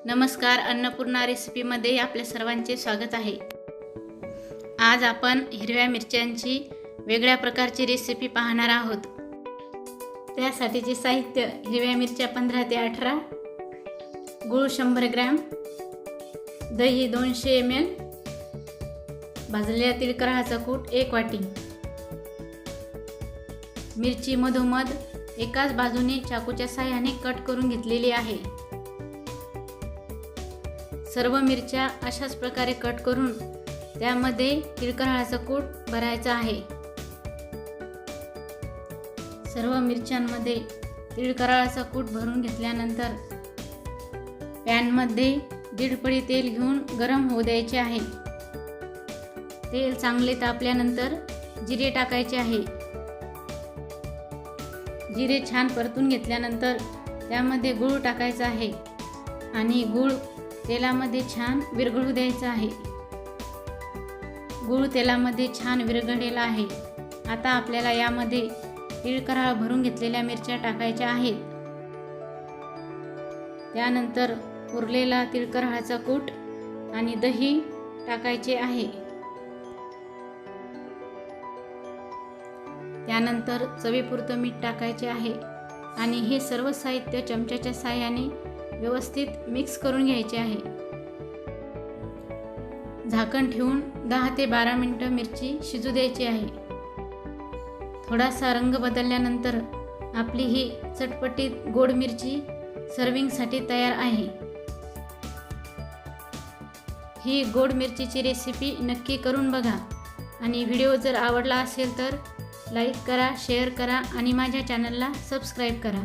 नमस्कार, अन्नपूर्णा रेसिपीमध्ये आपल्या सर्वांचे स्वागत आहे। आज आपण हिरव्या मिरच्यांची वेगळ्या प्रकारची रेसिपी पाहणार आहोत। त्यासाठीचे साहित्य: हिरव्या मिरच्या 15 ते 18, गूळ 100 ग्रॅम, दही 200 ml, भाजलेल्या तिळकराळाचा कूट 1 वाटी। मिरची मधोमध एकाच बाजूने चाकूच्या साहाय्याने कट करून घेतलेली आहे। सर्व मिरच्या अशाच प्रकारे कट करून त्यामध्ये तिळकराळाचा कूट भरायचा आहे। सर्व मिरच्यांमध्ये तिळकराळाचा कूट भरून घेतल्यानंतर पॅनमध्ये 1.5 पळी तेल घेऊन गरम होऊ द्यायचे आहे। तेल चांगले तापल्यानंतर जिरे टाकायचे आहे। जिरे छान परतून घेतल्यानंतर त्यामध्ये गूळ टाकायचा आहे आणि गूळ तेलामध्ये छान विरघळू द्यायचा आहे। गूळ तेलामध्ये छान विरघळलेला आहे। आता आपल्याला यामध्ये तिळकराळ भरून घेतलेल्या मिरच्या टाकायच्या आहेत। त्यानंतर उरलेला तिळकराळाचा कूट आणि दही टाकायचे आहे। त्यानंतर चवीपुरतं मीठ टाकायचे आहे आणि हे सर्व साहित्य चमच्याच्या साहाय्याने व्यवस्थित मिक्स करून घ्यायचे आहे। झाकण ठेवून 10 ते 12 मिनिटे मिरची शिजू द्यायची आहे। थोडासा रंग बदलल्यानंतर आपली ही चटपटीत गोड मिरची सर्विंगसाठी तयार आहे। ही गोड मिरचीची रेसिपी नक्की करून बघा आणि व्हिडिओ जर आवडला असेल तर लाईक करा, शेअर करा आणि माझ्या चॅनलला सबस्क्राईब करा।